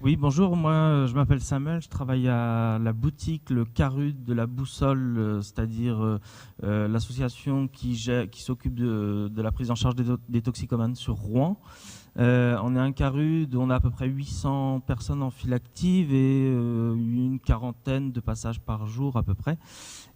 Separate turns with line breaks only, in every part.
Oui, bonjour, moi je m'appelle Samuel, je travaille à la boutique Le Carud de la Boussole, c'est-à-dire l'association qui s'occupe de la prise en charge des toxicomanes sur Rouen. On est un CARUD, on a à peu près 800 personnes en file active et une quarantaine de passages par jour à peu près.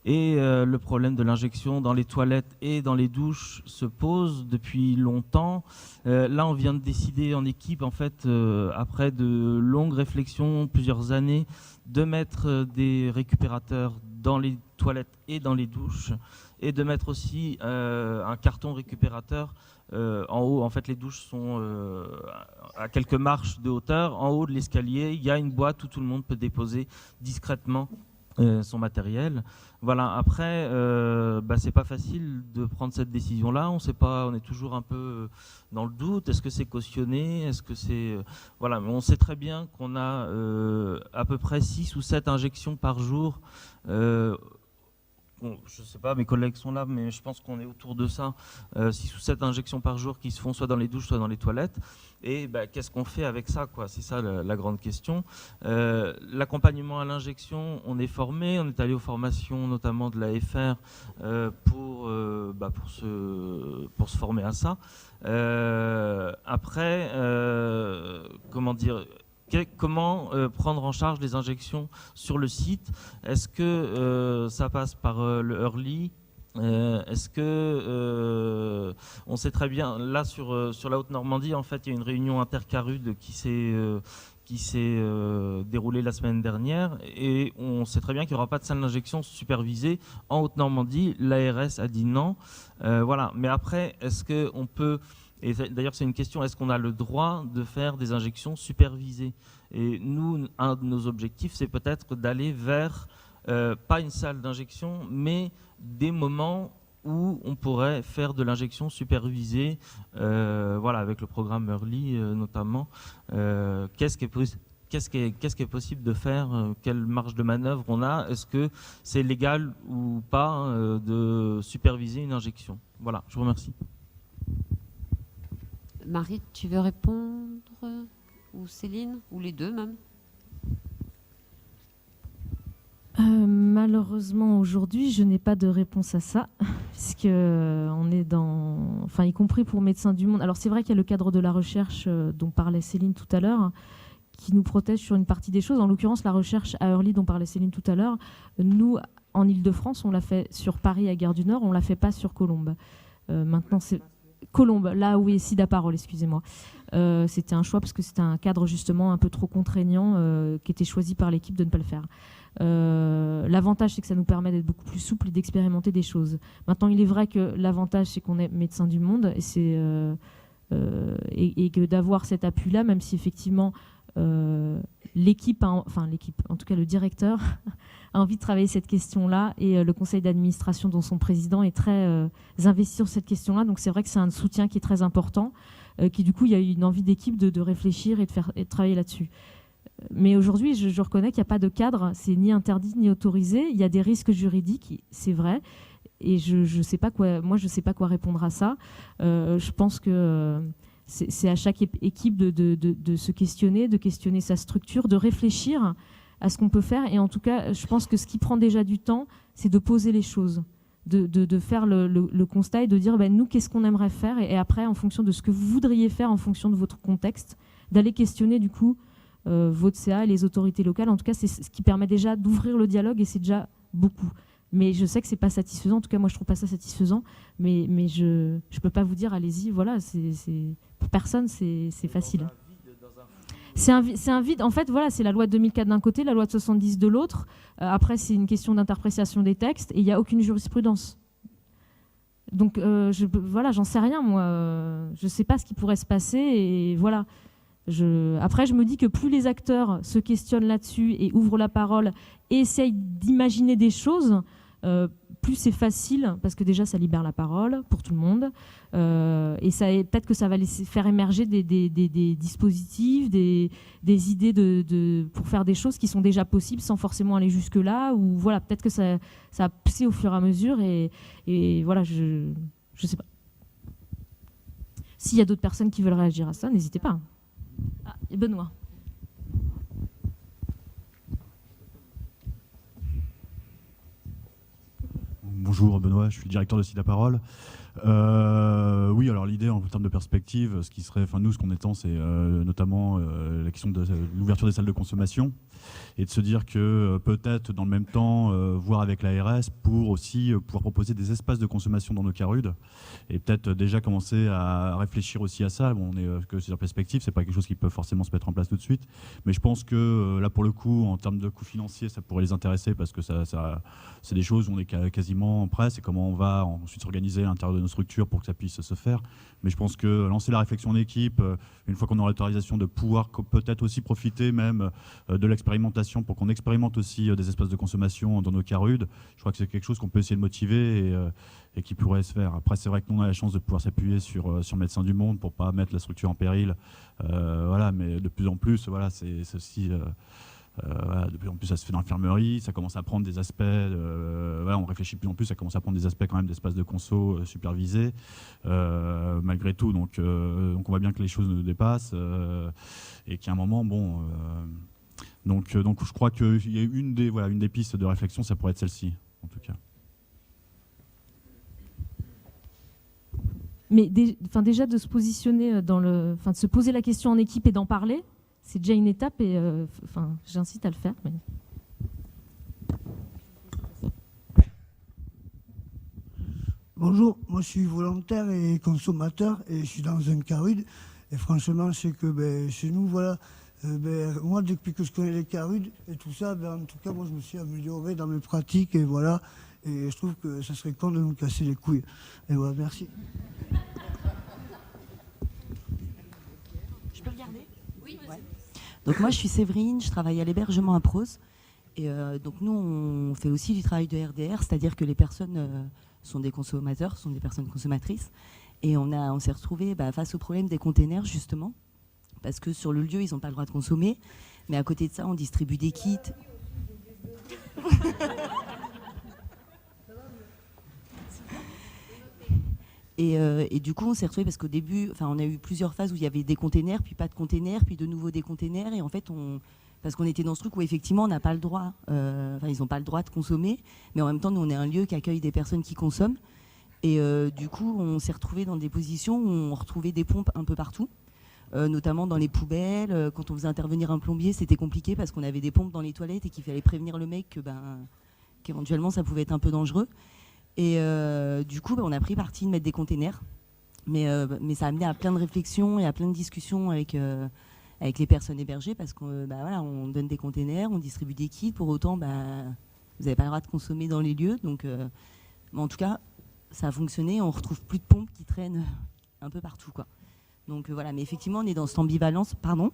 Et le problème de l'injection dans les toilettes et dans les douches se pose depuis longtemps. Là, on vient de décider en équipe, en fait, après de longues réflexions, plusieurs années, de mettre des récupérateurs dans les toilettes et dans les douches, et de mettre aussi un carton récupérateur en haut. En fait, les douches sont à quelques marches de hauteur. En haut de l'escalier, il y a une boîte où tout le monde peut déposer discrètement son matériel. Voilà. Après, c'est pas facile de prendre cette décision-là. On sait pas, on est toujours un peu dans le doute. Est-ce que c'est cautionné? Est-ce que c'est voilà. Mais on sait très bien qu'on a à peu près 6 ou 7 injections par jour. Bon, je ne sais pas, mes collègues sont là, mais je pense qu'on est autour de ça. 6 ou 7 injections par jour qui se font soit dans les douches, soit dans les toilettes. Et qu'est-ce qu'on fait avec ça, quoi? C'est ça la grande question. L'accompagnement à l'injection, on est formé, on est allé aux formations notamment de l'AFR pour se former à ça. Après, comment dire, comment prendre en charge les injections sur le site? Est-ce que ça passe par le Early? Est-ce que on sait très bien, là sur la Haute-Normandie, en fait, il y a une réunion intercarud qui s'est déroulée la semaine dernière, et on sait très bien qu'il n'y aura pas de salle d'injection supervisée en Haute-Normandie. L'ARS a dit non. Voilà. Mais après, est-ce qu'on peut... Et d'ailleurs, c'est une question, est-ce qu'on a le droit de faire des injections supervisées? Et nous, un de nos objectifs, c'est peut-être d'aller vers, pas une salle d'injection, mais des moments où on pourrait faire de l'injection supervisée, voilà, avec le programme Early notamment. Qu'est-ce qui est possible de faire? Quelle marge de manœuvre on a? Est-ce que c'est légal ou pas de superviser une injection? Voilà, je vous remercie.
Marie, tu veux répondre? Ou Céline? Ou les deux même?
Malheureusement, aujourd'hui, je n'ai pas de réponse à ça, puisque on est dans... Enfin, y compris pour Médecins du Monde. Alors, c'est vrai qu'il y a le cadre de la recherche dont parlait Céline tout à l'heure, qui nous protège sur une partie des choses. En l'occurrence, la recherche à Early dont parlait Céline tout à l'heure, nous, en Ile-de-France, on l'a fait sur Paris à Gare du Nord, on ne l'a fait pas sur Colombes. Maintenant, c'est... Colombes, là où est Sida Parole, excusez-moi. C'était un choix parce que c'était un cadre justement un peu trop contraignant qui était choisi par l'équipe de ne pas le faire. L'avantage, c'est que ça nous permet d'être beaucoup plus souple et d'expérimenter des choses. Maintenant, il est vrai que l'avantage, c'est qu'on est Médecins du Monde et que d'avoir cet appui-là, même si effectivement l'équipe, en tout cas le directeur, a envie de travailler cette question-là, et le conseil d'administration dont son président est très investi sur cette question-là. Donc c'est vrai que c'est un soutien qui est très important, qui du coup il y a eu une envie d'équipe de réfléchir et de travailler là-dessus. Mais aujourd'hui, je reconnais qu'il n'y a pas de cadre, c'est ni interdit ni autorisé. Il y a des risques juridiques, c'est vrai, et je sais pas quoi. Moi, je sais pas quoi répondre à ça. Je pense que c'est à chaque équipe de se questionner, de questionner sa structure, de réfléchir à ce qu'on peut faire. Et en tout cas, je pense que ce qui prend déjà du temps, c'est de poser les choses, de faire le constat et de dire nous, qu'est-ce qu'on aimerait faire, et après, en fonction de ce que vous voudriez faire, en fonction de votre contexte, d'aller questionner du coup votre CA et les autorités locales. En tout cas, c'est ce qui permet déjà d'ouvrir le dialogue, et c'est déjà beaucoup. Mais je sais que c'est pas satisfaisant. En tout cas, moi, je trouve pas ça satisfaisant. Mais je peux pas vous dire, allez-y. Voilà, pour personne, c'est facile. C'est un vide. En fait, voilà, c'est la loi de 2004 d'un côté, la loi de 70 de l'autre. Après, c'est une question d'interprétation des textes, et il n'y a aucune jurisprudence. Donc, voilà, j'en sais rien, moi. Je sais pas ce qui pourrait se passer, et voilà. Après, je me dis que plus les acteurs se questionnent là-dessus et ouvrent la parole et essayent d'imaginer des choses, plus c'est facile, parce que déjà, ça libère la parole pour tout le monde. Et peut-être que ça va laisser faire émerger des dispositifs, des idées pour faire des choses qui sont déjà possibles sans forcément aller jusque-là. Ou voilà, peut-être que ça a poussé au fur et à mesure. Et voilà, je sais pas. S'il y a d'autres personnes qui veulent réagir à ça, n'hésitez pas. Ah, et Benoît.
Bonjour Benoît, je suis le directeur de Site La Parole. Oui, alors l'idée en termes de perspective, ce qui serait, enfin nous, ce qu'on étend, c'est notamment la question de l'ouverture des salles de consommation et de se dire que peut-être dans le même temps, voir avec l'ARS pour aussi pouvoir proposer des espaces de consommation dans nos carudes et peut-être déjà commencer à réfléchir aussi à ça. Bon, on est que c'est en perspective, c'est pas quelque chose qui peut forcément se mettre en place tout de suite, mais je pense que là pour le coup, en termes de coûts financiers, ça pourrait les intéresser parce que c'est des choses où on est quasiment prêt. C'est comment on va ensuite s'organiser à l'intérieur de nos structures pour que ça puisse se faire. Mais je pense que lancer la réflexion d'équipe, une fois qu'on aura l'autorisation de pouvoir peut-être aussi profiter même de l'expérimentation pour qu'on expérimente aussi des espaces de consommation dans nos carudes, je crois que c'est quelque chose qu'on peut essayer de motiver et qui pourrait se faire. Après, c'est vrai que nous, on a la chance de pouvoir s'appuyer sur Médecins du Monde pour ne pas mettre la structure en péril. Voilà, mais de plus en plus, voilà, c'est aussi... voilà, de plus en plus, ça se fait dans l'infirmerie, ça commence à prendre des aspects, voilà, on réfléchit de plus en plus, ça commence à prendre des aspects quand même d'espace de conso supervisés, malgré tout. Donc on voit bien que les choses nous dépassent et qu'à un moment, bon... donc je crois qu'il y a une des pistes de réflexion, ça pourrait être celle-ci, en tout cas.
Mais déjà de se positionner de se poser la question en équipe et d'en parler, c'est déjà une étape et j'incite à le faire. Mais...
Bonjour, moi je suis volontaire et consommateur et je suis dans un carude. Et franchement, c'est que chez nous, voilà, moi depuis que je connais les carudes et tout ça, en tout cas, moi je me suis amélioré dans mes pratiques et voilà. Et je trouve que ça serait con de nous casser les couilles. Et voilà, merci.
Je peux regarder ? Oui, ouais. Donc moi je suis Séverine, je travaille à l'hébergement à Prose. Et donc nous on fait aussi du travail de RDR, c'est-à-dire que les personnes sont des consommateurs, sont des personnes consommatrices. Et on s'est retrouvés face au problème des containers justement, parce que sur le lieu ils n'ont pas le droit de consommer. Mais à côté de ça on distribue des kits. Et du coup, on s'est retrouvés parce qu'au début, on a eu plusieurs phases où il y avait des containers, puis pas de containers, puis de nouveau des containers. Et en fait, parce qu'on était dans ce truc où effectivement, on n'a pas le droit, ils n'ont pas le droit de consommer, mais en même temps, nous, on est un lieu qui accueille des personnes qui consomment. Et du coup, on s'est retrouvés dans des positions où on retrouvait des pompes un peu partout, notamment dans les poubelles. Quand on faisait intervenir un plombier, c'était compliqué parce qu'on avait des pompes dans les toilettes et qu'il fallait prévenir le mec qu'éventuellement, ça pouvait être un peu dangereux. Et du coup, on a pris parti de mettre des containers. Mais ça a amené à plein de réflexions et à plein de discussions avec les personnes hébergées parce qu'on on donne des containers, on distribue des kits. Pour autant, vous n'avez pas le droit de consommer dans les lieux. Donc, en tout cas, ça a fonctionné. On retrouve plus de pompes qui traînent un peu partout, quoi. Donc voilà, mais effectivement, on est dans cette ambivalence. Pardon ?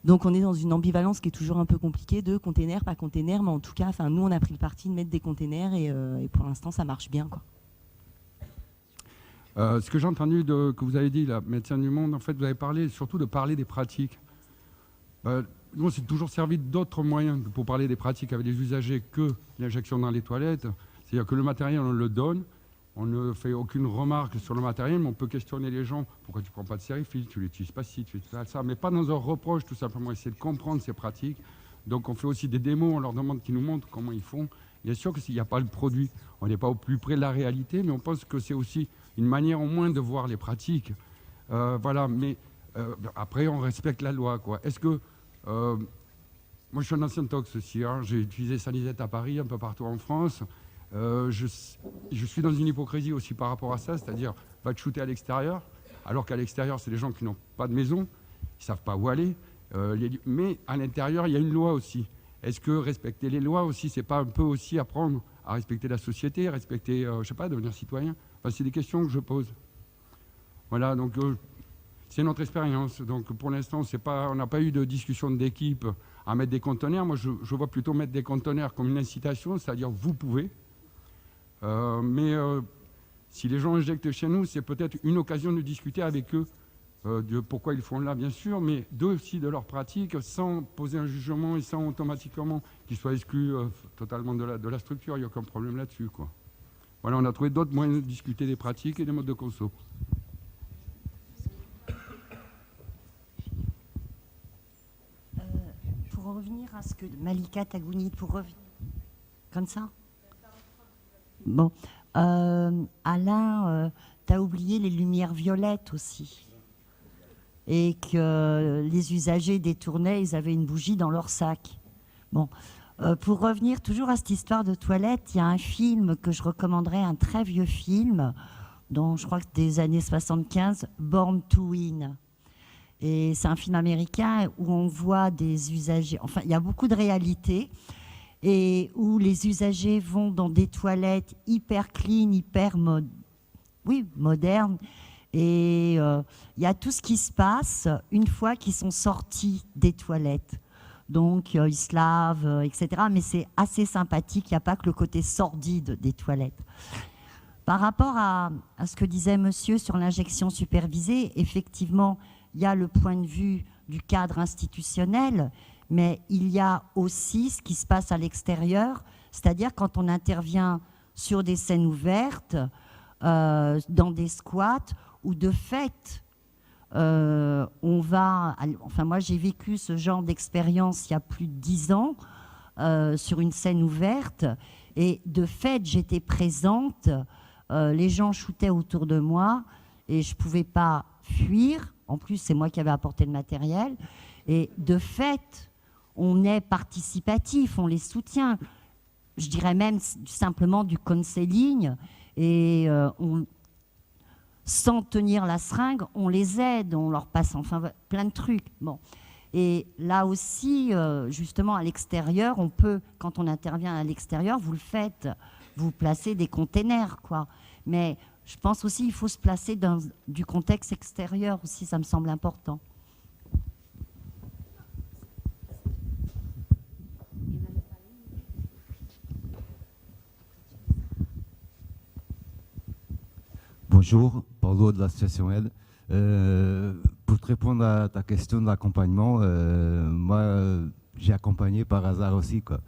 Donc on est dans une ambivalence qui est toujours un peu compliquée de containers, pas containers, mais en tout cas, nous on a pris le parti de mettre des containers et pour l'instant ça marche bien, quoi.
Ce que j'ai entendu que vous avez dit, là, Médecins du Monde, en fait vous avez parlé surtout de parler des pratiques. Nous on s'est toujours servi d'autres moyens pour parler des pratiques avec les usagers que l'injection dans les toilettes. C'est-à-dire que le matériel on le donne, on ne fait aucune remarque sur le matériel, mais on peut questionner les gens. Pourquoi tu ne prends pas de sérifil, tu l'utilises pas ci, tu fais ça, mais pas dans un reproche, tout simplement essayer de comprendre ces pratiques. Donc on fait aussi des démos, on leur demande qu'ils nous montrent comment ils font. Bien sûr que s'il n'y a pas le produit, on n'est pas au plus près de la réalité, mais on pense que c'est aussi une manière au moins de voir les pratiques. Voilà, mais après on respecte la loi, quoi. Est-ce que... moi je suis un ancien tox aussi, hein. J'ai utilisé Sanisette à Paris, un peu partout en France. Je suis dans une hypocrisie aussi par rapport à ça, c'est-à-dire va te shooter à l'extérieur, alors qu'à l'extérieur, c'est des gens qui n'ont pas de maison, ils ne savent pas où aller. Mais à l'intérieur, il y a une loi aussi. Est-ce que respecter les lois aussi, c'est pas un peu aussi apprendre à respecter la société, respecter, je sais pas, devenir citoyen ? C'est des questions que je pose. Voilà, donc c'est notre expérience. Donc pour l'instant, on n'a pas eu de discussion d'équipe à mettre des conteneurs. Moi, je vois plutôt mettre des conteneurs comme une incitation, c'est-à-dire vous pouvez. Si les gens injectent chez nous, c'est peut-être une occasion de discuter avec eux de pourquoi ils font là, bien sûr, mais aussi de leur pratique, sans poser un jugement et sans automatiquement qu'ils soient exclus totalement de la structure. Il n'y a aucun problème là-dessus, quoi. Voilà, on a trouvé d'autres moyens de discuter des pratiques et des modes de conso.
Pour revenir à ce que Malika Tagouni, pour revenir...
Comme ça? Bon. Alain, tu as oublié les lumières violettes aussi. Et que les usagers détournaient, ils avaient une bougie dans leur sac. Bon. Pour revenir toujours à cette histoire de toilettes, il y a un film que je recommanderais, un très vieux film, dont je crois que des années 75, Born to Win. Et c'est un film américain où on voit des usagers, enfin il y a beaucoup de réalité, et où les usagers vont dans des toilettes hyper clean, hyper modernes, et il y a tout ce qui se passe une fois qu'ils sont sortis des toilettes. Donc ils se lavent, etc. Mais c'est assez sympathique, il n'y a pas que le côté sordide des toilettes. Par rapport à ce que disait monsieur sur l'injection supervisée, effectivement, il y a le point de vue du cadre institutionnel, mais il y a aussi ce qui se passe à l'extérieur, c'est-à-dire quand on intervient sur des scènes ouvertes, dans des squats, où de fait, on va... Enfin, moi, j'ai vécu ce genre d'expérience il y a plus de 10 ans, sur une scène ouverte, et de fait, j'étais présente, les gens shootaient autour de moi, et je ne pouvais pas fuir. En plus, c'est moi qui avais apporté le matériel. Et de fait, on est participatif, on les soutient. Je dirais même simplement du counseling. Et sans tenir la seringue, on les aide, on leur passe enfin plein de trucs. Bon. Et là aussi, justement, à l'extérieur, on peut, quand on intervient à l'extérieur, vous le faites, vous placez des containers, quoi. Mais je pense aussi qu'il faut se placer dans du contexte extérieur aussi, ça me semble important.
Bonjour, Paulo de l'association Aide. Pour te répondre à ta question de l'accompagnement, moi j'ai accompagné par hasard aussi, quoi.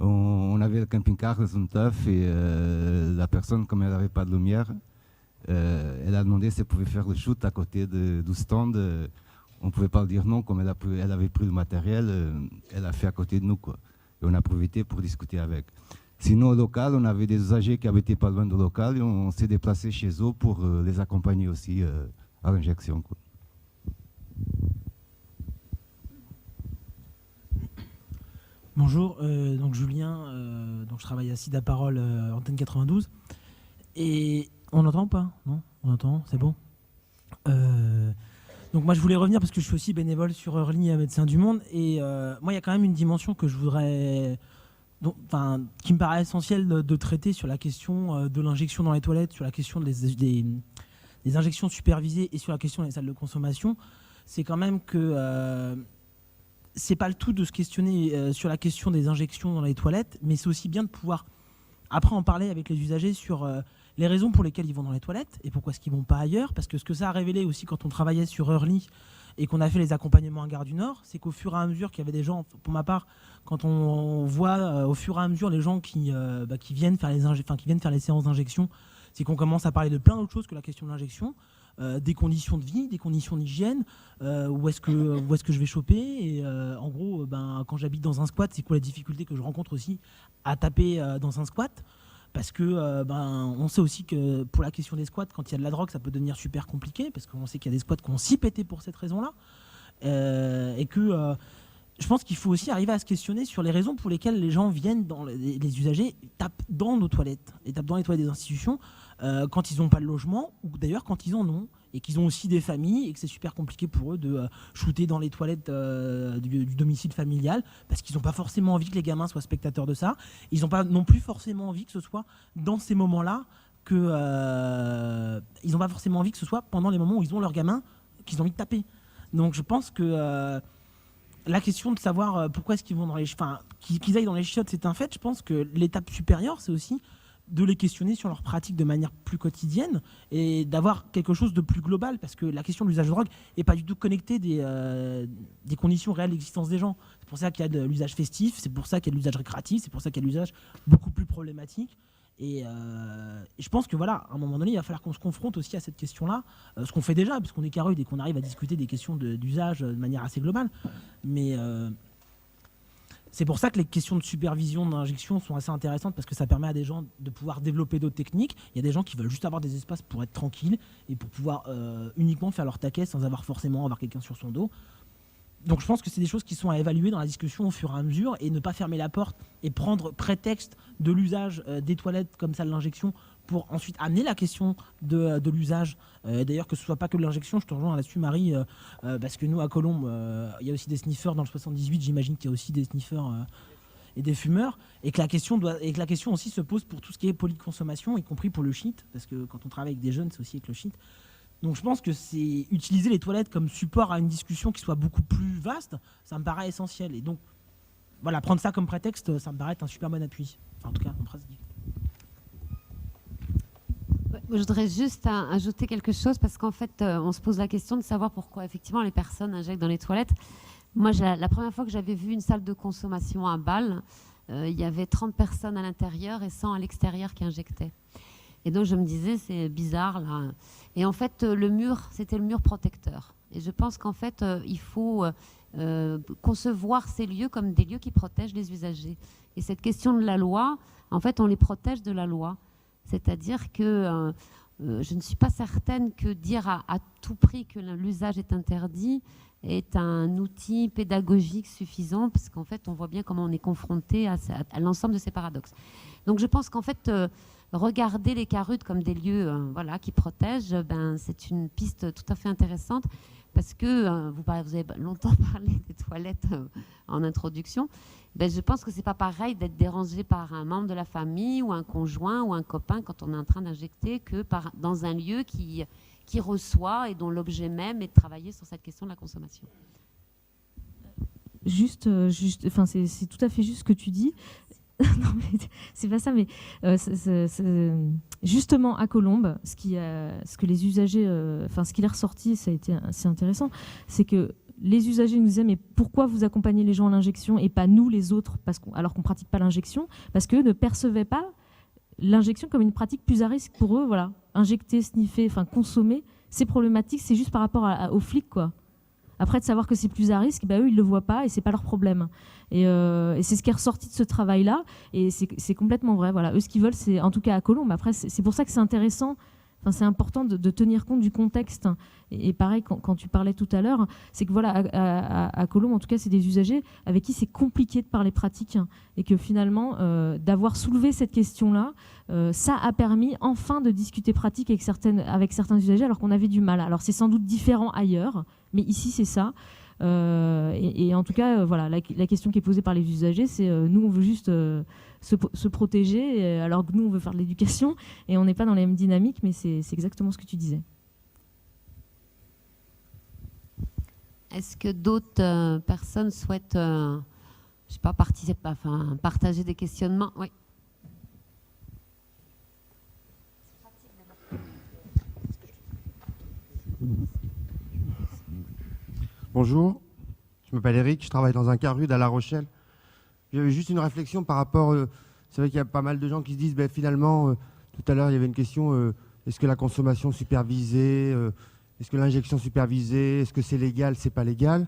On avait le camping-car dans une teuf et la personne, comme elle n'avait pas de lumière, elle a demandé si elle pouvait faire le shoot à côté du stand. On ne pouvait pas le dire non, comme elle avait pris le matériel, elle a fait à côté de nous, quoi. Et on a profité pour discuter avec. Sinon, au local, on avait des usagers qui habitaient pas loin du local et on s'est déplacé chez eux pour les accompagner aussi à l'injection, quoi.
Bonjour, donc Julien, donc je travaille à Sida Parole, antenne 92. Et on entend ou pas? Non, on entend, c'est bon. Donc moi je voulais revenir parce que je suis aussi bénévole sur Early à Médecins du Monde. Et moi il y a quand même une dimension que je voudrais, qui me paraît essentielle de traiter sur la question de l'injection dans les toilettes, sur la question des injections supervisées et sur la question des salles de consommation. C'est quand même que... c'est pas le tout de se questionner sur la question des injections dans les toilettes, mais c'est aussi bien de pouvoir après en parler avec les usagers sur les raisons pour lesquelles ils vont dans les toilettes et pourquoi est-ce qu'ils vont pas ailleurs. Parce que ce que ça a révélé aussi quand on travaillait sur Early et qu'on a fait les accompagnements à Gare du Nord, c'est qu'au fur et à mesure qu'il y avait des gens, pour ma part, quand on voit au fur et à mesure les gens qui viennent faire les séances d'injection, c'est qu'on commence à parler de plein d'autres choses que la question de l'injection. Des conditions de vie, des conditions d'hygiène, où est-ce que je vais choper, et en gros, quand j'habite dans un squat, c'est quoi la difficulté que je rencontre aussi à taper dans un squat, parce que on sait aussi que pour la question des squats, quand il y a de la drogue, ça peut devenir super compliqué, parce qu'on sait qu'il y a des squats qui ont si pété pour cette raison-là, et que je pense qu'il faut aussi arriver à se questionner sur les raisons pour lesquelles les gens viennent, les usagers tapent dans nos toilettes, et tapent dans les toilettes des institutions, quand ils n'ont pas de logement, ou d'ailleurs quand ils en ont, et qu'ils ont aussi des familles, et que c'est super compliqué pour eux de shooter dans les toilettes du domicile familial, parce qu'ils n'ont pas forcément envie que les gamins soient spectateurs de ça. Ils n'ont pas non plus forcément envie que ce soit dans ces moments-là, ils n'ont pas forcément envie que ce soit pendant les moments où ils ont leurs gamins qu'ils ont envie de taper. Donc je pense que la question de savoir pourquoi est-ce qu'ils vont dans les... qu'ils aillent dans les chiottes, c'est un fait. Je pense que l'étape supérieure, c'est aussi de les questionner sur leurs pratiques de manière plus quotidienne et d'avoir quelque chose de plus global, parce que la question de l'usage de drogue n'est pas du tout connectée des conditions réelles d'existence des gens. C'est pour ça qu'il y a de l'usage festif, c'est pour ça qu'il y a de l'usage récréatif, c'est pour ça qu'il y a de l'usage beaucoup plus problématique. Et je pense que voilà, à un moment donné, il va falloir qu'on se confronte aussi à cette question-là, ce qu'on fait déjà, puisqu'on est Carude et qu'on arrive à discuter des questions d'usage de manière assez globale. Mais C'est pour ça que les questions de supervision d'injection sont assez intéressantes parce que ça permet à des gens de pouvoir développer d'autres techniques. Il y a des gens qui veulent juste avoir des espaces pour être tranquilles et pour pouvoir uniquement faire leur taquet sans avoir forcément avoir quelqu'un sur son dos. Donc je pense que c'est des choses qui sont à évaluer dans la discussion au fur et à mesure et ne pas fermer la porte et prendre prétexte de l'usage des toilettes comme ça de l'injection pour ensuite amener la question de l'usage. D'ailleurs, que ce soit pas que de l'injection, je te rejoins là-dessus, Marie, parce que nous, à Colombes, il y a aussi des sniffeurs dans le 78, j'imagine qu'il y a aussi des sniffeurs et des fumeurs, et que la question aussi se pose pour tout ce qui est polyconsommation, y compris pour le shit, parce que quand on travaille avec des jeunes, c'est aussi avec le shit. Donc je pense que c'est utiliser les toilettes comme support à une discussion qui soit beaucoup plus vaste, ça me paraît essentiel. Et donc, voilà, prendre ça comme prétexte, ça me paraît être un super bon appui. Enfin, en tout cas, en pratique.
Je voudrais juste ajouter quelque chose parce qu'en fait, on se pose la question de savoir pourquoi effectivement les personnes injectent dans les toilettes. Moi, la première fois que j'avais vu une salle de consommation à Bâle, il y avait 30 personnes à l'intérieur et 100 à l'extérieur qui injectaient. Et donc je me disais, c'est bizarre là. Et en fait, le mur, c'était le mur protecteur. Et je pense qu'en fait, il faut concevoir ces lieux comme des lieux qui protègent les usagers. Et cette question de la loi, en fait, on les protège de la loi. C'est-à-dire que je ne suis pas certaine que dire à tout prix que l'usage est interdit est un outil pédagogique suffisant, parce qu'en fait, on voit bien comment on est confronté à l'ensemble de ces paradoxes. Donc je pense qu'en fait, regarder les carudes comme des lieux qui protègent, c'est une piste tout à fait intéressante, parce que vous avez longtemps parlé des toilettes en introduction. Je pense que c'est pas pareil d'être dérangé par un membre de la famille ou un conjoint ou un copain quand on est en train d'injecter que dans un lieu qui reçoit et dont l'objet même est de travailler sur cette question de la consommation.
C'est tout à fait juste ce que tu dis. Non, mais c'est pas ça, mais justement à Colombes, ce qui est ressorti, ça a été assez intéressant, c'est que les usagers nous disaient mais pourquoi vous accompagnez les gens à l'injection et pas nous les autres, alors qu'on pratique pas l'injection, parce qu'eux ne percevaient pas l'injection comme une pratique plus à risque pour eux. Voilà, injecter, sniffer, consommer, c'est problématique, c'est juste par rapport aux flics, quoi. Après, de savoir que c'est plus à risque, eux, ils ne le voient pas et c'est pas leur problème. Et c'est ce qui est ressorti de ce travail-là. Et c'est complètement vrai. Voilà. Eux, ce qu'ils veulent, c'est, en tout cas à Colombes, après, c'est pour ça que c'est intéressant. Enfin, c'est important de tenir compte du contexte. Et pareil, quand tu parlais tout à l'heure, c'est que voilà, à Colombes, en tout cas, c'est des usagers avec qui c'est compliqué de parler pratique. Et que finalement, d'avoir soulevé cette question-là, ça a permis enfin de discuter pratique avec certains usagers alors qu'on avait du mal. Alors c'est sans doute différent ailleurs, mais ici c'est ça. Et en tout cas, voilà, la question qui est posée par les usagers, c'est nous on veut juste se protéger, alors que nous on veut faire de l'éducation et on n'est pas dans les mêmes dynamiques, mais c'est exactement ce que tu disais.
Est-ce que d'autres personnes souhaitent, partager des questionnements? Oui.
Bonjour, je m'appelle Eric, je travaille dans un CARUD à La Rochelle. J'avais juste une réflexion par rapport, c'est vrai qu'il y a pas mal de gens qui se disent, finalement, tout à l'heure il y avait une question, est-ce que la consommation supervisée, est-ce que l'injection supervisée, est-ce que c'est légal, c'est pas légal?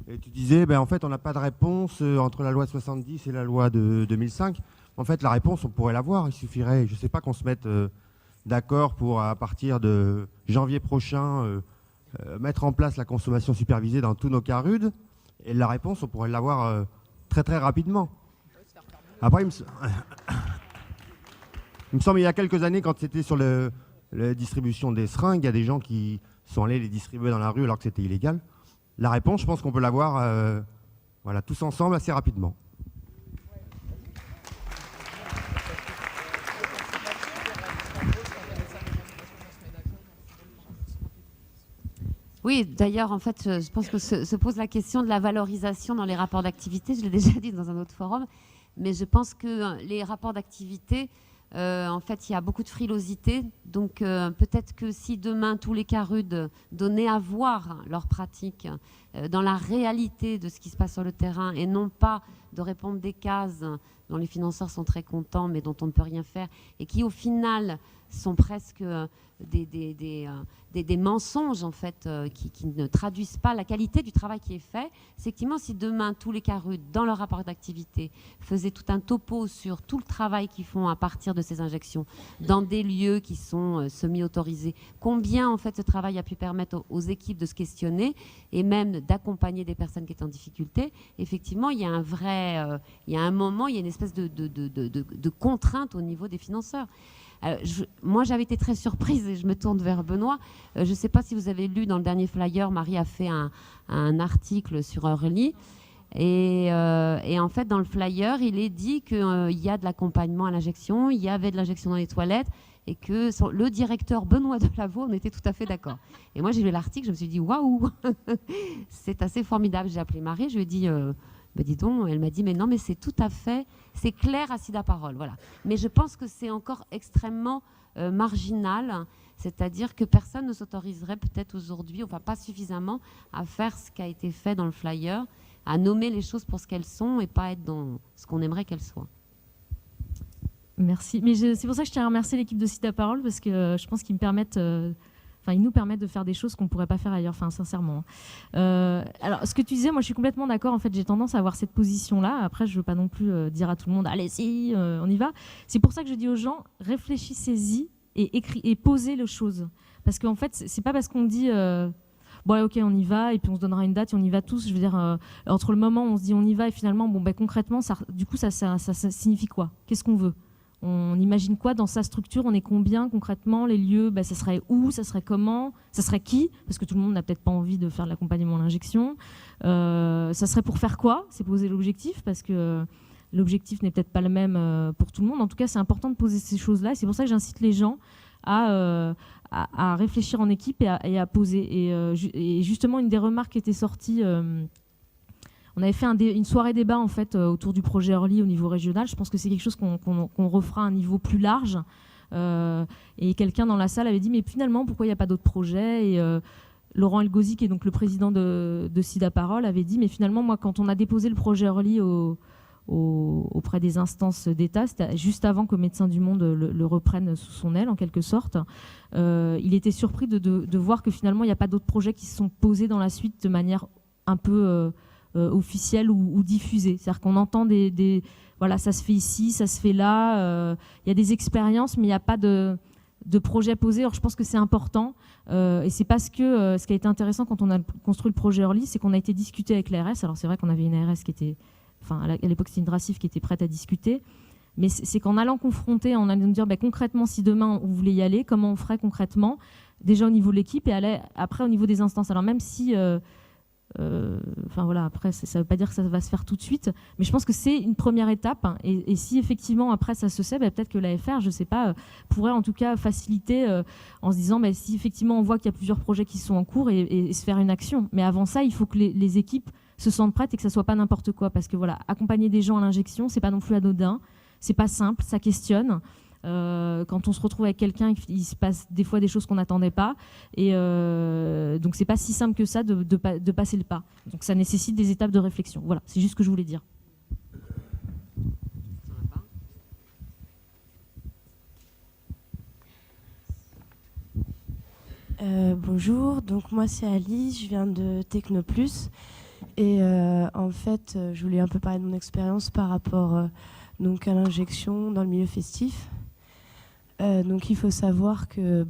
Et tu disais, en fait on n'a pas de réponse entre la loi de 70 et la loi de 2005. En fait la réponse on pourrait l'avoir, il suffirait, je sais pas, qu'on se mette d'accord pour à partir de janvier prochain mettre en place la consommation supervisée dans tous nos CARUD, et la réponse, on pourrait l'avoir très très rapidement. Après, il me semble il y a quelques années, quand c'était sur la distribution des seringues, il y a des gens qui sont allés les distribuer dans la rue alors que c'était illégal. La réponse, je pense qu'on peut l'avoir tous ensemble assez rapidement.
Oui, d'ailleurs, en fait, je pense que se pose la question de la valorisation dans les rapports d'activité. Je l'ai déjà dit dans un autre forum, mais je pense que les rapports d'activité, en fait, il y a beaucoup de frilosité. Donc, peut-être que si demain, tous les CARUD donnaient à voir leurs pratiques dans la réalité de ce qui se passe sur le terrain et non pas de répondre des cases dont les financeurs sont très contents mais dont on ne peut rien faire et qui, au final, sont presque des mensonges en fait qui ne traduisent pas la qualité du travail qui est fait. Effectivement, si demain tous les CARUD dans leur rapport d'activité faisaient tout un topo sur tout le travail qu'ils font à partir de ces injections dans des lieux qui sont semi-autorisés, combien en fait ce travail a pu permettre aux équipes de se questionner et même d'accompagner des personnes qui étaient en difficulté, effectivement il y a un vrai, il y a un moment, il y a une espèce de contrainte au niveau des financeurs. Moi, j'avais été très surprise et je me tourne vers Benoît. Je ne sais pas si vous avez lu dans le dernier flyer, Marie a fait un article sur Early. Et en fait, dans le flyer, il est dit qu'il y a de l'accompagnement à l'injection, il y avait de l'injection dans les toilettes et que le directeur Benoît Delavaux, on était tout à fait d'accord. Et moi, j'ai lu l'article, je me suis dit, waouh, c'est assez formidable. J'ai appelé Marie, je lui ai dit... Ben dis donc, elle m'a dit, mais non, mais c'est tout à fait, c'est clair à Sida Parole, voilà. Mais je pense que c'est encore extrêmement marginal, c'est-à-dire que personne ne s'autoriserait peut-être aujourd'hui, enfin pas suffisamment, à faire ce qui a été fait dans le flyer, à nommer les choses pour ce qu'elles sont et pas être dans ce qu'on aimerait qu'elles soient.
Merci. Mais c'est pour ça que je tiens à remercier l'équipe de Sida Parole, parce que je pense qu'ils me permettent... Enfin, ils nous permettent de faire des choses qu'on ne pourrait pas faire ailleurs, enfin, sincèrement. Alors, ce que tu disais, moi, je suis complètement d'accord. En fait, j'ai tendance à avoir cette position-là. Après, je ne veux pas non plus dire à tout le monde, allez-y, on y va. C'est pour ça que je dis aux gens, réfléchissez-y et posez les choses. Parce qu'en fait, ce n'est pas parce qu'on dit, bon, ok, on y va, et puis on se donnera une date, et on y va tous. Je veux dire, entre le moment où on se dit on y va, et finalement, bon, ben, concrètement, ça signifie quoi? Qu'est-ce qu'on veut? On imagine quoi dans sa structure? On est combien concrètement? Les lieux, bah, ça serait où? Ça serait comment? Ça serait qui? Parce que tout le monde n'a peut-être pas envie de faire de l'accompagnement à l'injection. Ça serait pour faire quoi? C'est poser l'objectif, parce que l'objectif n'est peut-être pas le même pour tout le monde. En tout cas, c'est important de poser ces choses-là. C'est pour ça que j'incite les gens à réfléchir en équipe et à poser. Et justement, une des remarques qui était sortie... on avait fait une soirée débat en fait autour du projet Early au niveau régional. Je pense que c'est quelque chose qu'on refera à un niveau plus large. Et quelqu'un dans la salle avait dit mais finalement pourquoi il n'y a pas d'autres projets? Et Laurent Elgozi, qui est donc le président de Sida Parole, avait dit mais finalement moi quand on a déposé le projet Early auprès des instances d'État, c'était juste avant que Médecins du Monde le reprenne sous son aile en quelque sorte, il était surpris de voir que finalement il n'y a pas d'autres projets qui se sont posés dans la suite de manière un peu... officielle ou diffusée. C'est-à-dire qu'on entend voilà, ça se fait ici, ça se fait là, il y a des expériences, mais il n'y a pas de projet posé. Alors je pense que c'est important, et c'est parce que ce qui a été intéressant quand on a construit le projet Early, c'est qu'on a été discuté avec l'ARS. Alors c'est vrai qu'on avait une ARS qui était, enfin à l'époque c'était une DRACIF qui était prête à discuter, mais c'est qu'en allant confronter, en allant nous dire concrètement si demain on voulait y aller, comment on ferait concrètement, déjà au niveau de l'équipe et après au niveau des instances. Alors même si... enfin voilà, après ça ne veut pas dire que ça va se faire tout de suite, mais je pense que c'est une première étape, hein, et si effectivement après ça se sait, peut-être que l'AFR, je ne sais pas, pourrait en tout cas faciliter en se disant si effectivement on voit qu'il y a plusieurs projets qui sont en cours et se faire une action. Mais avant ça, il faut que les équipes se sentent prêtes et que ça ne soit pas n'importe quoi, parce que voilà, accompagner des gens à l'injection, c'est pas non plus anodin, c'est pas simple, ça questionne. Quand on se retrouve avec quelqu'un, il se passe des fois des choses qu'on n'attendait pas, et donc c'est pas si simple que ça de passer le pas. Donc ça nécessite des étapes de réflexion. Voilà, c'est juste ce que je voulais dire.
Bonjour, donc moi c'est Alice, je viens de Technoplus, et en fait je voulais un peu parler de mon expérience par rapport donc à l'injection dans le milieu festif. Donc il faut savoir que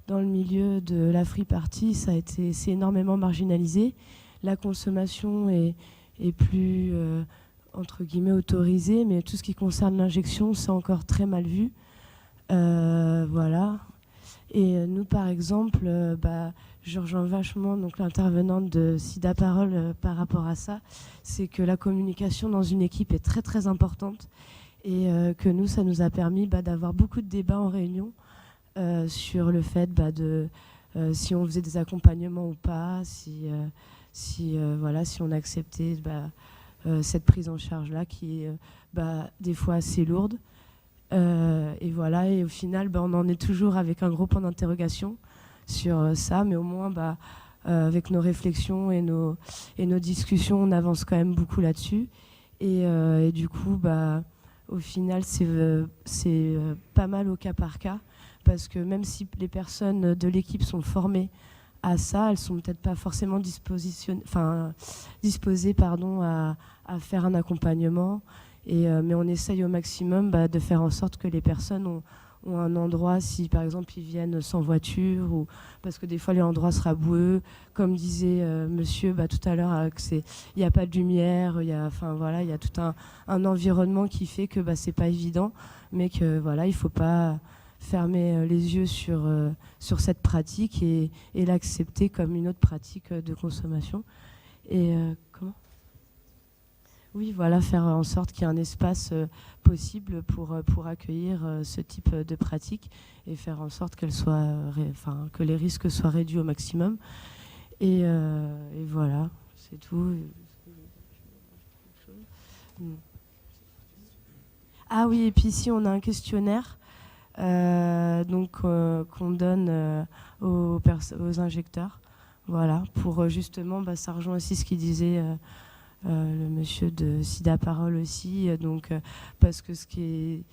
dans le milieu de la free party, c'est énormément marginalisé. La consommation est plus entre guillemets autorisée, mais tout ce qui concerne l'injection, c'est encore très mal vu. Voilà. Et nous, par exemple, je rejoins vachement l'intervenante de Sida Parole par rapport à ça. C'est que la communication dans une équipe est très très importante. Et que nous, ça nous a permis d'avoir beaucoup de débats en réunion sur le fait si on faisait des accompagnements ou pas, si on acceptait cette prise en charge-là qui est des fois assez lourde. Et voilà, et au final, on en est toujours avec un gros point d'interrogation sur ça, mais au moins, avec nos réflexions et nos discussions, on avance quand même beaucoup là-dessus. Et du coup, au final, c'est pas mal au cas par cas, parce que même si les personnes de l'équipe sont formées à ça, elles sont peut-être pas forcément disposées à faire un accompagnement. Mais on essaye au maximum de faire en sorte que les personnes ont un endroit, si par exemple ils viennent sans voiture, ou parce que des fois les endroits sera boueux, comme disait monsieur tout à l'heure, il n'y a pas de lumière, il y a tout un environnement qui fait que c'est pas évident, mais que il faut pas fermer les yeux sur cette pratique et l'accepter comme une autre pratique de consommation. Et oui, faire en sorte qu'il y ait un espace possible pour accueillir ce type de pratique et faire en sorte que les risques soient réduits au maximum. Et voilà, c'est tout. Ah oui, et puis ici on a un questionnaire qu'on donne aux injecteurs. Voilà, pour justement, ça rejoint aussi ce qu'il disait le monsieur de Sida Parole aussi, parce que ce qui est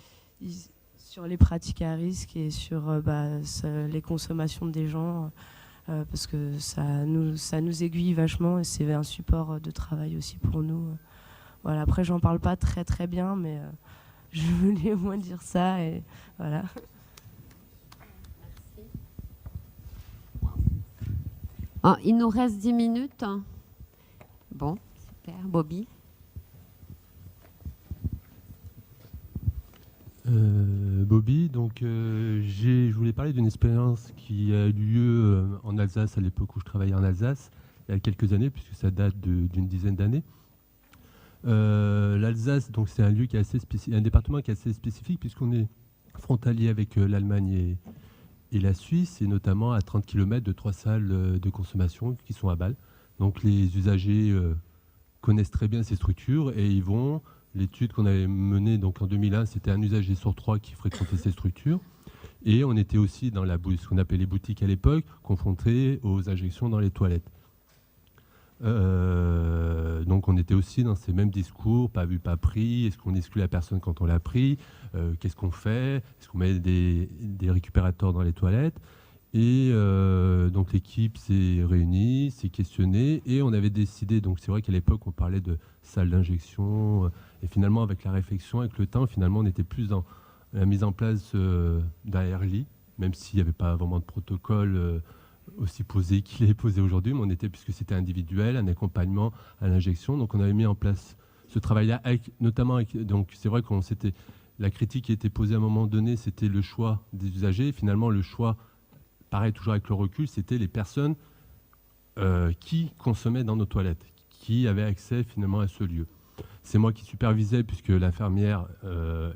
sur les pratiques à risque et sur les consommations des gens, parce que ça nous aiguille vachement et c'est un support de travail aussi pour nous. Voilà, après j'en parle pas très très bien, mais je voulais au moins dire ça et voilà.
Il nous reste 10 minutes. Bon. Bobby.
Bobby, donc je voulais parler d'une expérience qui a eu lieu en Alsace à l'époque où je travaillais en Alsace, il y a quelques années, puisque ça date d'une dizaine d'années. L'Alsace, donc c'est un lieu qui est assez un département qui est assez spécifique, puisqu'on est frontalier avec l'Allemagne et la Suisse, et notamment à 30 km de 3 salles de consommation qui sont à Bâle. Donc les usagers connaissent très bien ces structures et ils vont. L'étude qu'on avait menée donc en 2001, c'était un usager sur 3 qui fréquentait ces structures. Et on était aussi dans ce qu'on appelait les boutiques à l'époque, confrontés aux injections dans les toilettes. Donc on était aussi dans ces mêmes discours, pas vu, pas pris. Est-ce qu'on exclut la personne quand on l'a pris? Qu'est-ce qu'on fait? Est-ce qu'on met des récupérateurs dans les toilettes? Et donc l'équipe s'est réunie, s'est questionnée et on avait décidé, donc c'est vrai qu'à l'époque on parlait de salle d'injection et finalement avec la réflexion, avec le temps, finalement on était plus dans la mise en place d'un RLI, même s'il n'y avait pas vraiment de protocole aussi posé qu'il est posé aujourd'hui, mais on était, puisque c'était individuel, un accompagnement à l'injection, donc on avait mis en place ce travail-là, donc c'est vrai qu'on s'était, la critique qui était posée à un moment donné, c'était le choix des usagers, et finalement le choix, pareil, toujours avec le recul, c'était les personnes qui consommaient dans nos toilettes, qui avaient accès finalement à ce lieu. C'est moi qui supervisais, puisque l'infirmière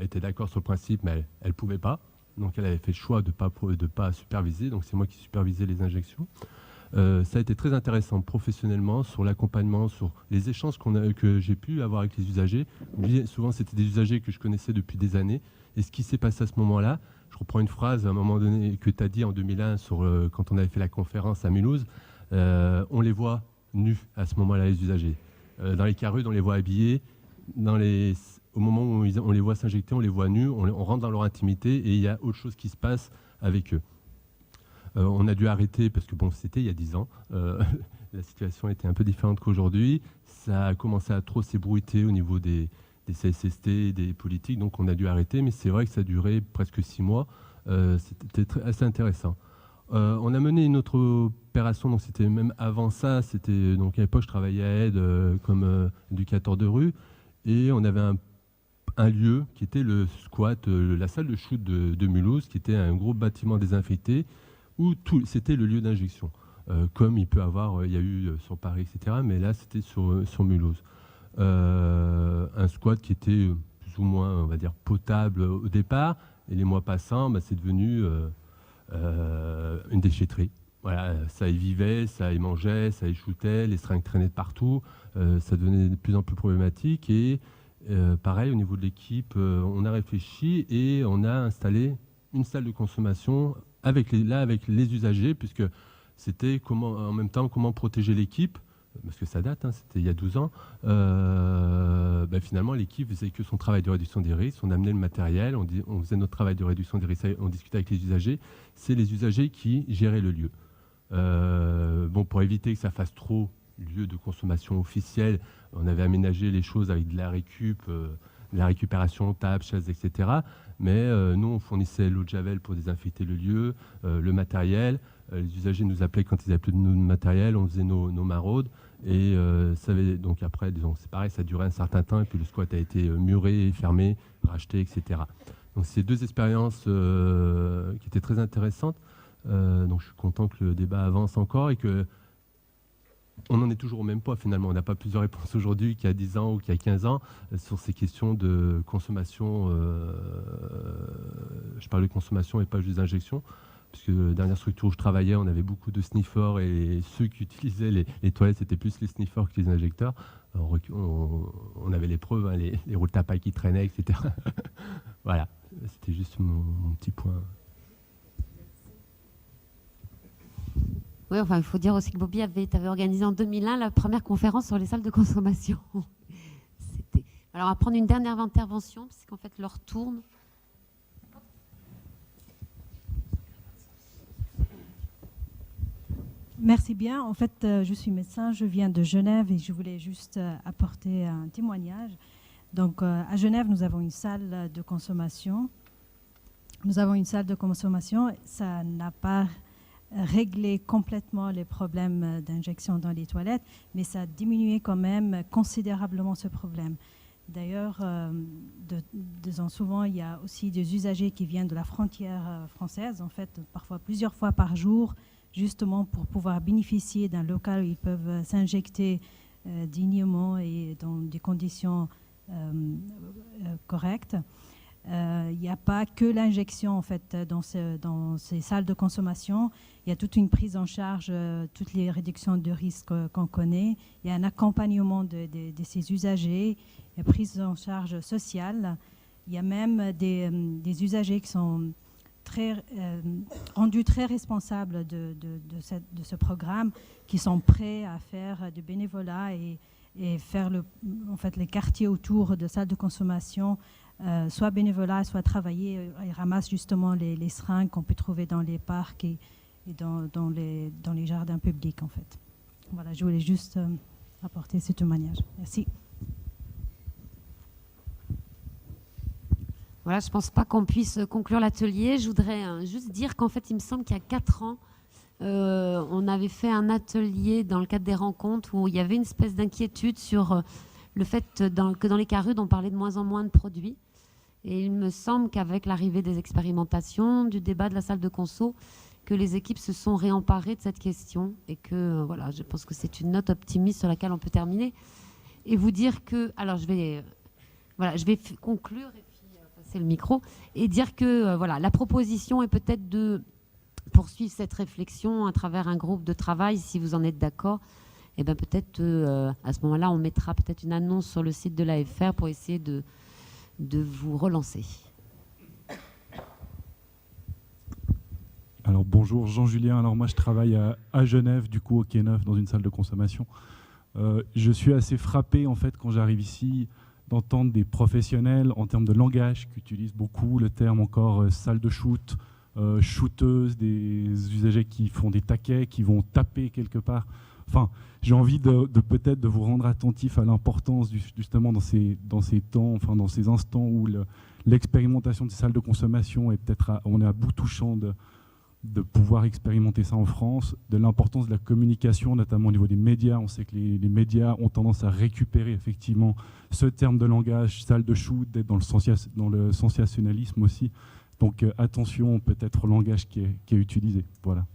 était d'accord sur le principe, mais elle ne pouvait pas. Donc elle avait fait le choix de ne pas superviser, donc c'est moi qui supervisais les injections. Ça a été très intéressant professionnellement, sur l'accompagnement, sur les échanges que j'ai pu avoir avec les usagers. Souvent, c'était des usagers que je connaissais depuis des années. Et ce qui s'est passé à ce moment-là, je reprends une phrase à un moment donné que tu as dit en 2001 quand on avait fait la conférence à Mulhouse, on les voit nus à ce moment-là, les usagers. Dans les carudes, on les voit habillés. Au moment où on les voit s'injecter, on les voit nus, on rentre dans leur intimité et il y a autre chose qui se passe avec eux. On a dû arrêter parce que c'était il y a 10 ans. La situation était un peu différente qu'aujourd'hui. Ça a commencé à trop s'ébruiter au niveau des CSST, des politiques, donc on a dû arrêter, mais c'est vrai que ça a duré presque 6 mois. C'était assez intéressant. On a mené une autre opération, donc c'était même avant ça, donc à l'époque je travaillais à Aide comme éducateur de rue, et on avait un lieu qui était le squat, la salle de shoot de Mulhouse, qui était un gros bâtiment désinfecté, où c'était le lieu d'injection, comme il peut avoir, il y a eu sur Paris, etc., mais là c'était sur Mulhouse. Un squat qui était plus ou moins, on va dire, potable au départ, et les mois passants, c'est devenu une déchetterie. Voilà, ça y vivait, ça y mangeait, ça y shootait, les seringues traînaient de partout, ça devenait de plus en plus problématique. Et pareil, au niveau de l'équipe, on a réfléchi et on a installé une salle de consommation avec les usagers, puisque c'était en même temps comment protéger l'équipe parce que ça date, hein, c'était il y a 12 ans, finalement l'équipe faisait que son travail de réduction des risques, on amenait le matériel, on faisait notre travail de réduction des risques, on discutait avec les usagers, c'est les usagers qui géraient le lieu. Pour éviter que ça fasse trop lieu de consommation officielle, on avait aménagé les choses avec de la récupération, table, chaises, etc. Mais nous, on fournissait l'eau de javel pour désinfecter le lieu, le matériel. Les usagers nous appelaient quand ils n'avaient plus de matériel, on faisait nos maraudes. Et donc après, c'est pareil, ça durait un certain temps. Et puis le squat a été muré, fermé, racheté, etc. Donc c'est 2 expériences qui étaient très intéressantes. Donc je suis content que le débat avance encore et que on n'en est toujours au même point finalement. On n'a pas plusieurs réponses aujourd'hui qu'il y a 10 ans ou qu'il y a 15 ans sur ces questions de consommation. Je parle de consommation et pas juste d'injection. Parce que la dernière structure où je travaillais, on avait beaucoup de sniffers et ceux qui utilisaient les toilettes, c'était plus les sniffers que les injecteurs. Alors, on avait les preuves, hein, les rouleaux à paille qui traînaient, etc. Voilà, c'était juste mon petit point.
Oui, enfin, il faut dire aussi que Bobby avait organisé en 2001 la première conférence sur les salles de consommation. Alors, on va prendre une dernière intervention, puisqu'en fait, l'heure tourne.
Merci bien. En fait, je suis médecin, je viens de Genève et je voulais juste apporter un témoignage. Donc, à Genève, nous avons une salle de consommation. Ça n'a pas réglé complètement les problèmes d'injection dans les toilettes, mais ça a diminué quand même considérablement ce problème. D'ailleurs, disons souvent, il y a aussi des usagers qui viennent de la frontière française, en fait, parfois plusieurs fois par jour, justement pour pouvoir bénéficier d'un local où ils peuvent s'injecter dignement et dans des conditions correctes. Il n'y a pas que l'injection en fait dans ces salles de consommation. Il y a toute une prise en charge, toutes les réductions de risques qu'on connaît. Il y a un accompagnement de ces usagers, il y a prise en charge sociale. Il y a même des usagers qui sont rendus très responsables de ce programme, qui sont prêts à faire du bénévolat et faire en fait, les quartiers autour de salles de consommation, soit bénévolat, soit travailler. Ils ramassent justement les seringues qu'on peut trouver dans les parcs et dans les jardins publics en fait. Voilà, je voulais juste apporter ce témoignage. Merci.
Voilà, je ne pense pas qu'on puisse conclure l'atelier. Je voudrais juste dire qu'en fait, il me semble qu'il y a 4 ans, on avait fait un atelier dans le cadre des rencontres où il y avait une espèce d'inquiétude sur le fait que dans les CARUD, on parlait de moins en moins de produits. Et il me semble qu'avec l'arrivée des expérimentations, du débat de la salle de conso, que les équipes se sont réemparées de cette question et que, voilà, je pense que c'est une note optimiste sur laquelle on peut terminer. Et vous dire que, alors je vais conclure et puis passer le micro, et dire que, voilà, la proposition est peut-être de poursuivre cette réflexion à travers un groupe de travail, si vous en êtes d'accord. Et bien peut-être à ce moment-là, on mettra peut-être une annonce sur le site de l'AFR pour essayer de vous relancer.
Alors bonjour, Jean-Julien. Alors moi je travaille à Genève, du coup au Quai Neuf, dans une salle de consommation. Je suis assez frappé en fait quand j'arrive ici d'entendre des professionnels en termes de langage qui utilisent beaucoup le terme encore salle de shoot, shooteuse, des usagers qui font des taquets, qui vont taper quelque part. Enfin, j'ai envie de peut-être de vous rendre attentif à l'importance justement dans ces temps, enfin dans ces instants où l'expérimentation des salles de consommation est peut-être on est à bout touchant de pouvoir expérimenter ça en France, de l'importance de la communication, notamment au niveau des médias. On sait que les médias ont tendance à récupérer effectivement ce terme de langage, salle de shoot, d'être dans le sensationnalisme aussi. Donc attention peut-être au langage qui est utilisé. Voilà.